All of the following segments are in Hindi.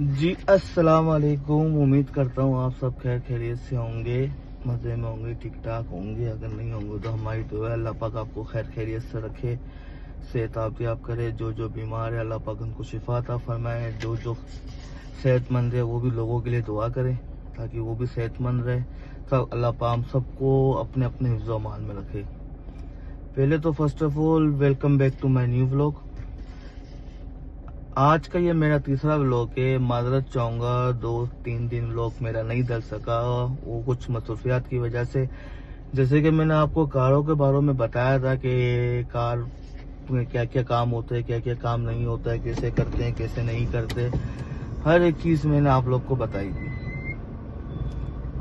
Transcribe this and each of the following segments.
जी अस्सलाम वालेकुम। उम्मीद करता हूँ आप सब खैर खैरियत से होंगे, मज़े में होंगे, ठीक ठाक होंगे। अगर नहीं होंगे तो हमारी दुआ है अल्लाह पाक आपको खैर खैरियत से रखे, सेहत याब करे। जो बीमार है अल्लाह पाक उनको शिफा अता फरमाए। जो सेहतमंद है वो भी लोगों के लिए दुआ करें ताकि वो भी सेहतमंद रहे। सब अल्लाह पाक हम सबको अपने अपने हिफ्ज़ व अमान में रखे। पहले तो first of all welcome back to my new vlog. आज का ये मेरा तीसरा व्लॉग है। माजरत चाहूँगा 2-3 दिन व्लॉग मेरा नहीं डल सका, वो कुछ मसरूफियात की वजह से। जैसे कि मैंने आपको कारों के बारे में बताया था कि कार में क्या क्या काम होता है, क्या क्या काम नहीं होता है, कैसे करते हैं कैसे नहीं करते, हर एक चीज़ मैंने आप लोग को बताई थी।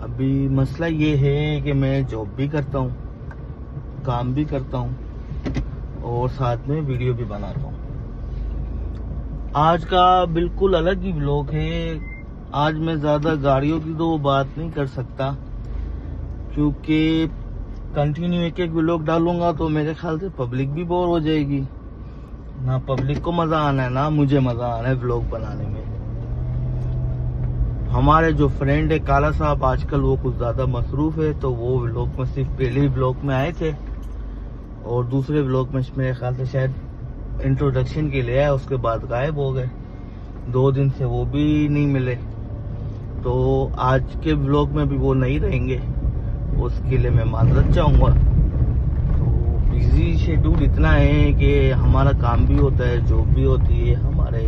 अभी मसला ये है कि मैं जॉब भी करता हूँ, काम भी करता हूँ और साथ में वीडियो भी बनाता हूँ। आज का बिल्कुल अलग ही व्लॉग है। आज मैं ज़्यादा गाड़ियों की तो बात नहीं कर सकता क्योंकि कंटिन्यू एक एक व्लॉग डालूंगा तो मेरे ख्याल से पब्लिक भी बोर हो जाएगी। ना पब्लिक को मज़ा आना है ना मुझे मज़ा आना है व्लॉग बनाने में। हमारे जो फ्रेंड है काला साहब, आजकल वो कुछ ज़्यादा मसरूफ़ है तो वो व्लॉग में सिर्फ पहले ही व्लॉग में आए थे और दूसरे व्लॉग में मेरे ख्याल से शायद इंट्रोडक्शन के लिए आए, उसके बाद गायब हो गए। 2 दिन से वो भी नहीं मिले, तो आज के व्लॉग में भी वो नहीं रहेंगे, उसके लिए मैं माजरत चाहूँगा। तो बिजी शेड्यूल इतना है कि हमारा काम भी होता है, जॉब भी होती है, हमारे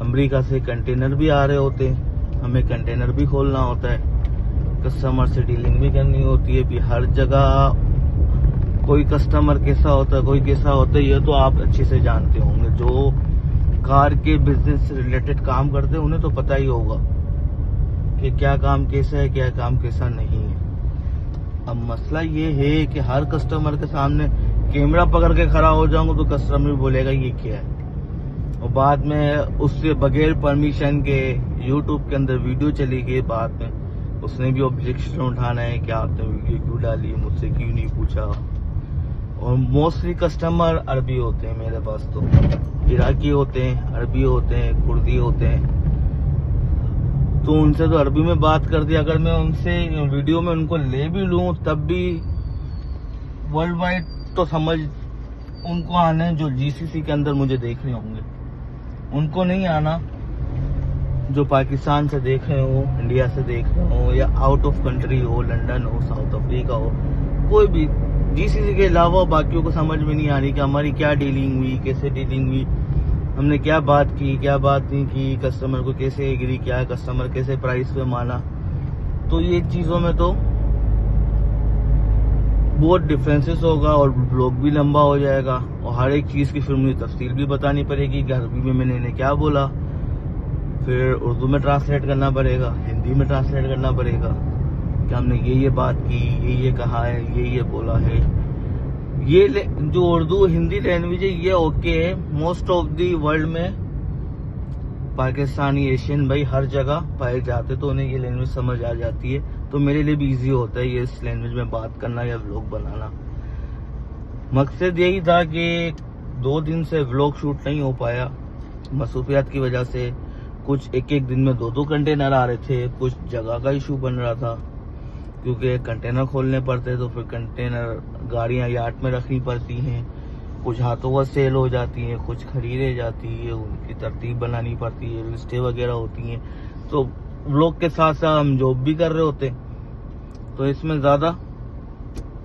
अमेरिका से कंटेनर भी आ रहे होते हैं, हमें कंटेनर भी खोलना होता है, कस्टमर से डीलिंग भी करनी होती है। भी हर जगह कोई कस्टमर कैसा होता है, कोई कैसा होता है, ये तो आप अच्छे से जानते होंगे। जो कार के बिजनेस से रिलेटेड काम करते हैं उन्हें तो पता ही होगा कि क्या काम कैसा है, क्या काम कैसा नहीं है। अब मसला ये है कि हर कस्टमर के सामने कैमरा पकड़ के खड़ा हो जाऊंगा तो कस्टमर बोलेगा ये क्या है, और बाद में उससे बगैर परमिशन के यूट्यूब के अंदर वीडियो चली गई, बाद में उसने भी ऑब्जेक्शन उठाना है कि आपने वीडियो क्यों डाली, मुझसे क्यों नहीं पूछा। और मोस्टली कस्टमर अरबी होते हैं मेरे पास, तो इराकी होते हैं, अरबी होते हैं, कुर्दी होते हैं, तो उनसे तो अरबी में बात कर दी। अगर मैं उनसे वीडियो में उनको ले भी लूं तब भी वर्ल्ड वाइड तो समझ उनको आने जो जीसीसी के अंदर मुझे देख रहे होंगे, उनको नहीं आना जो पाकिस्तान से देख रहे हो, इंडिया से देख रहे हो, या आउट ऑफ कंट्री हो, लंदन हो, साउथ अफ्रीका हो, कोई भी जीसीसी के अलावा बाकियों को समझ में नहीं आ रही कि हमारी क्या डीलिंग हुई, कैसे डीलिंग हुई, हमने क्या बात की, क्या बात नहीं की, कस्टमर को कैसे एग्री किया, कस्टमर कैसे प्राइस पे माना। तो ये चीज़ों में तो बहुत डिफरेंसेस होगा और ब्लॉग भी लंबा हो जाएगा और हर एक चीज़ की फिर मुझे तफसील भी बतानी पड़ेगी कि अरबी में मैंने इन्हें क्या बोला, फिर उर्दू में ट्रांसलेट करना पड़ेगा, हिंदी में ट्रांसलेट करना पड़ेगा कि हमने ये बात की, ये कहा है, ये बोला है। ये जो उर्दू हिंदी लैंग्वेज है ये ओके है, मोस्ट ऑफ दी वर्ल्ड में पाकिस्तानी एशियन भाई हर जगह पाए जाते तो उन्हें ये लैंग्वेज समझ आ जाती है, तो मेरे लिए भी इजी होता है ये इस लैंग्वेज में बात करना या व्लॉग बनाना। मकसद यही था कि 2 दिन से व्लॉग शूट नहीं हो पाया मसरूफियात की वजह से। कुछ एक दिन में 2 कंटेनर आ रहे थे, कुछ जगह का इशू बन रहा था क्योंकि कंटेनर खोलने पड़ते तो फिर कंटेनर गाड़ियां यार्ड में रखनी पड़ती हैं, कुछ हाथों का सेल हो जाती हैं, कुछ खड़ी रह जाती है, उनकी तरतीब बनानी पड़ती है, लिस्टें वगैरह होती हैं। तो व्लॉग के साथ साथ हम जॉब भी कर रहे होते, तो इसमें ज़्यादा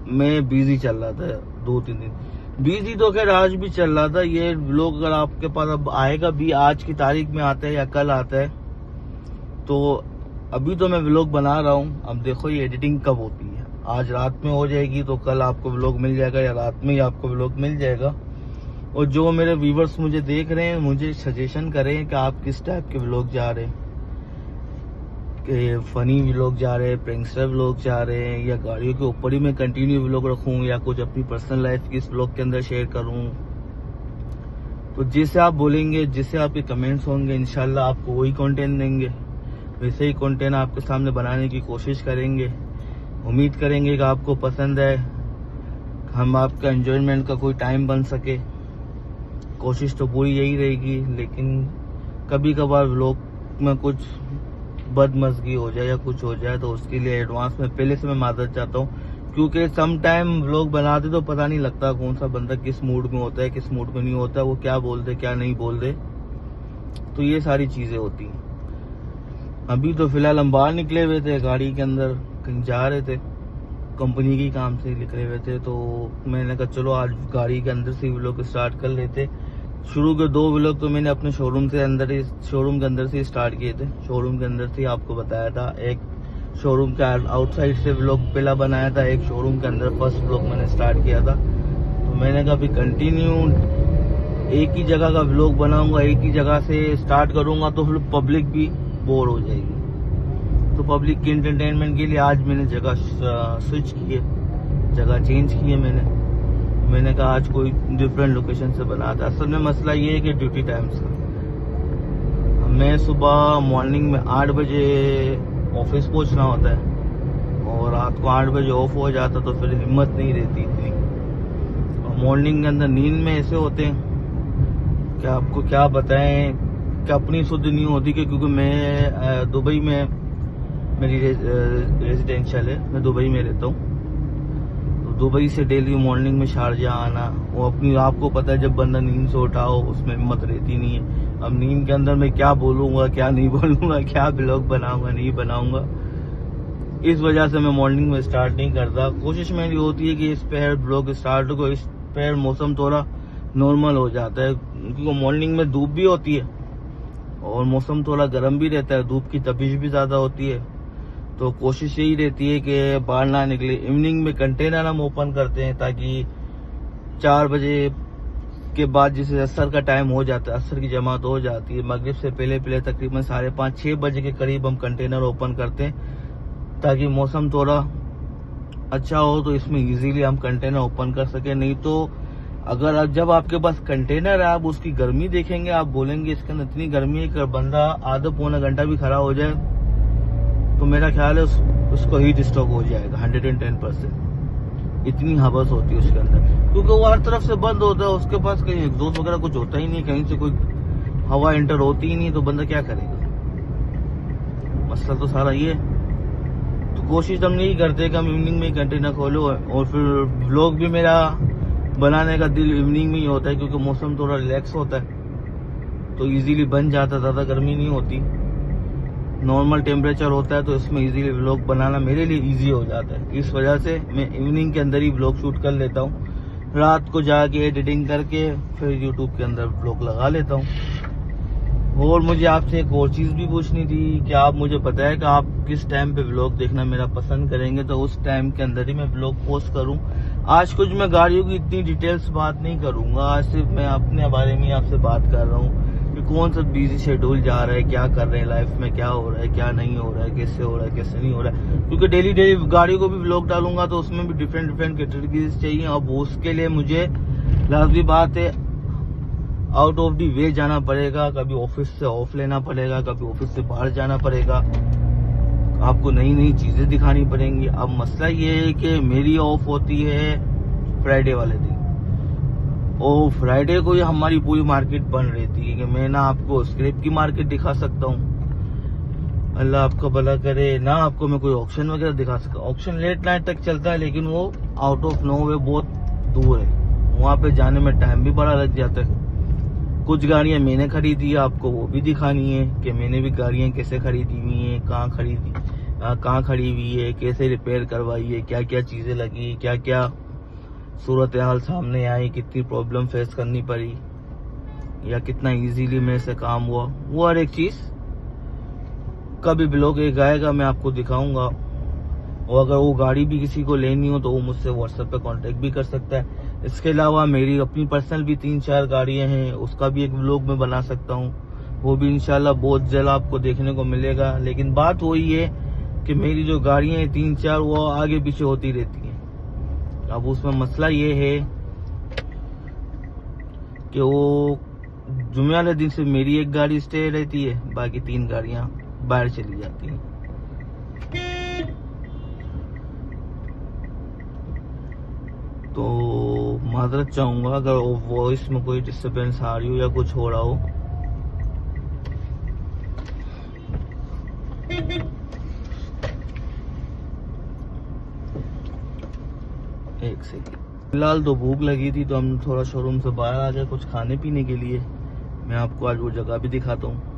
मैं बिजी चल रहा था 2-3 दिन। बिजी तो खैर आज भी चल रहा था। ये व्लॉग अगर आपके पास अब आएगा भी, आज की तारीख में आता है या कल आता है, तो अभी तो मैं व्लॉग बना रहा हूँ। अब देखो ये एडिटिंग कब होती है, आज रात में हो जाएगी तो कल आपको व्लॉग मिल जाएगा या रात में ही आपको व्लॉग मिल जाएगा। और जो मेरे व्यूवर्स मुझे देख रहे हैं मुझे सजेशन करें कि आप किस टाइप के व्लॉग जा रहे हैं, कि फनी व्लॉग जा रहे हैं, प्रैंकस्टर व्लॉग जा रहे हैं, या गाड़ियों के ऊपर ही मैं कंटिन्यू व्लॉग रखूँ या कुछ अपनी पर्सनल लाइफ की इस व्लॉग के अंदर शेयर करूँ। तो जैसे आप बोलेंगे, जैसे आपके कमेंट्स होंगे, इंशाल्लाह आपको वही कंटेंट देंगे, वैसे ही कंटेंट आपके सामने बनाने की कोशिश करेंगे। उम्मीद करेंगे कि आपको पसंद है, हम आपका एंजॉयमेंट का कोई टाइम बन सके। कोशिश तो पूरी यही रहेगी, लेकिन कभी कभार व्लॉग में कुछ बदमज़गी हो जाए या कुछ हो जाए तो उसके लिए एडवांस में पहले से मैं माजरत चाहता हूँ, क्योंकि सम टाइम व्लॉग बनाते तो पता नहीं लगता कौन सा बंदा किस मूड में होता है, किस मूड में नहीं होता, वो क्या बोल दे क्या नहीं बोल दे, तो ये सारी चीज़ें होती हैं। अभी तो फिलहाल हम बाहर निकले हुए थे, गाड़ी के अंदर कहीं जा रहे थे, कंपनी के काम से निकले हुए थे, तो मैंने कहा चलो आज गाड़ी के अंदर से व्लॉग स्टार्ट कर लेते। शुरू के 2 व्लॉग तो मैंने अपने शोरूम के अंदर से स्टार्ट किए थे। शोरूम के अंदर से आपको बताया था, एक शोरूम के आउटसाइड से व्लॉग पहला बनाया था, एक शोरूम के अंदर फर्स्ट व्लॉग मैंने स्टार्ट किया था। तो मैंने कहा अभी कंटिन्यू एक ही जगह का व्लॉग बनाऊंगा, एक ही जगह से स्टार्ट करूंगा तो फिर पब्लिक भी बोर हो जाएगी। तो पब्लिक के एंटरटेनमेंट के लिए आज मैंने जगह स्विच की है, जगह चेंज की है। मैंने कहा आज कोई डिफरेंट लोकेशन से बनाता। असल में मसला ये है कि ड्यूटी टाइम्स का, मैं सुबह मॉर्निंग में 8 बजे ऑफिस पहुंचना होता है और रात को 8 बजे ऑफ हो जाता, तो फिर हिम्मत नहीं रहती इतनी। और मॉर्निंग के अंदर नींद में ऐसे होते हैं कि आपको क्या बताएं कि अपनी सुध नहीं होती, क्योंकि मैं दुबई में मेरी रेजिडेंशियल है, मैं दुबई में रहता हूँ। दुबई से डेली मॉर्निंग में शारजा आना, वो अपनी आपको पता है जब बंदा नींद से उठा हो उसमें हिम्मत रहती नहीं है। अब नींद के अंदर मैं क्या बोलूंगा क्या नहीं बोलूंगा, क्या ब्लॉग बनाऊंगा नहीं बनाऊंगा, इस वजह से मैं मॉर्निंग में स्टार्ट नहीं करता। कोशिश मेरी होती है कि इस पैर ब्लॉग स्टार्ट को, इस पैर मौसम थोड़ा नॉर्मल हो जाता है, क्योंकि मॉर्निंग में धूप भी होती है और मौसम थोड़ा गर्म भी रहता है, धूप की तपिश भी ज्यादा होती है। तो कोशिश यही रहती है कि बाहर ना निकले। इवनिंग में कंटेनर हम ओपन करते हैं ताकि 4 बजे के बाद जैसे असर का टाइम हो जाता है, असर की जमात हो जाती है, मगरिब से पहले तकरीबन 5:30-6 बजे के करीब हम कंटेनर ओपन करते हैं ताकि मौसम थोड़ा अच्छा हो, तो इसमें इजीली हम कंटेनर ओपन कर सके। नहीं तो अगर जब आपके पास कंटेनर है आप उसकी गर्मी देखेंगे, आप बोलेंगे इसके अंदर इतनी गर्मी है कि बंदा आधा पौना घंटा भी खड़ा हो जाए तो मेरा ख्याल है उसको हीट स्ट्रोक हो जाएगा 110%। इतनी हवस होती है उसके अंदर, क्योंकि वो हर तरफ से बंद होता है, उसके पास कहीं एग्जॉस्ट वगैरह कुछ होता ही नहीं, कहीं से कोई हवा एंटर होती ही नहीं, तो बंदा क्या करेगा। मसला तो सारा ये है। तो कोशिश हम नहीं करते कि हम इवनिंग में कंटेनर खोलो, और फिर व्लॉग भी मेरा बनाने का दिल इवनिंग में ही होता है, क्योंकि मौसम थोड़ा रिलैक्स होता है तो इजीली बन जाता, ज्यादा गर्मी नहीं होती, नॉर्मल टेम्परेचर होता है, तो इसमें इजीली व्लॉग बनाना मेरे लिए इजी हो जाता है। इस वजह से मैं इवनिंग के अंदर ही व्लॉग शूट कर लेता हूँ, रात को जाके एडिटिंग करके फिर यूट्यूब के अंदर व्लॉग लगा लेता हूँ। और मुझे आपसे एक और चीज भी पूछनी थी कि आप मुझे बताएं कि आप किस टाइम पे व्लॉग देखना मेरा पसंद करेंगे, तो उस टाइम के अंदर ही मैं व्लॉग पोस्ट करूँ। आज कुछ मैं गाड़ियों की इतनी डिटेल्स बात नहीं करूंगा, आज सिर्फ मैं अपने बारे में आपसे बात कर रहा हूँ कि कौन सा बिजी शेड्यूल जा रहा है, क्या कर रहे हैं लाइफ में, क्या हो रहा है क्या नहीं हो रहा है, कैसे हो रहा है कैसे नहीं हो रहा है। क्योंकि डेली गाड़ियों को भी व्लॉग डालूंगा तो उसमें भी डिफरेंट कैटेगरीज चाहिए। अब उसके लिए मुझे लाजमी बात है आउट ऑफ दी वे जाना पड़ेगा, कभी ऑफिस से ऑफ लेना पड़ेगा, कभी ऑफिस से बाहर जाना पड़ेगा, आपको नई नई चीजें दिखानी पड़ेंगी। अब मसला ये है कि मेरी ऑफ होती है फ्राइडे वाले दिन, और फ्राइडे को ही हमारी पूरी मार्केट बंद रहती है कि मैं ना आपको स्क्रैप की मार्केट दिखा सकता हूँ, अल्लाह आपका भला करे, ना आपको मैं कोई ऑक्शन वगैरह दिखा सकता। ऑक्शन लेट नाइट तक चलता है, लेकिन वो आउट ऑफ नो वे बहुत दूर है, वहां पे जाने में टाइम भी बड़ा लग जाता है। कुछ गाड़ियां मैंने खरीदी है, आपको वो भी दिखानी है कि मैंने भी गाड़ियां कैसे खरीदी हुई है, कहाँ खड़ी हुई है, कैसे रिपेयर करवाई है, क्या क्या चीजें लगी, क्या क्या सूरत हाल सामने आई, कितनी प्रॉब्लम फेस करनी पड़ी, या कितना इजीली मेरे से काम हुआ, वो हर एक चीज कभी ब्लॉग एक आएगा मैं आपको दिखाऊंगा। और अगर वो गाड़ी भी किसी को लेनी हो तो वो मुझसे व्हाट्सएप पे कांटेक्ट भी कर सकता है। इसके अलावा मेरी अपनी पर्सनल भी 3-4 गाड़ियां हैं, उसका भी एक व्लॉग में बना सकता हूँ, वो भी इंशाल्लाह बहुत जल्द आपको देखने को मिलेगा। लेकिन बात वही है कि मेरी जो गाड़ियां हैं 3-4 वो आगे पीछे होती रहती हैं। अब उसमें मसला ये है कि वो जुम्मे वाले दिन से मेरी एक गाड़ी स्टे रहती है, बाकी 3 गाड़ियां बाहर चली जाती हैं। तो माजरत चाहूंगा अगर वॉइस में कोई डिस्टर्बेंस आ रही हो या कुछ हो रहा हो। एक सेकंड। फिलहाल तो भूख लगी थी तो हम थोड़ा शोरूम से बाहर आ गए कुछ खाने पीने के लिए। मैं आपको आज वो जगह भी दिखाता हूँ।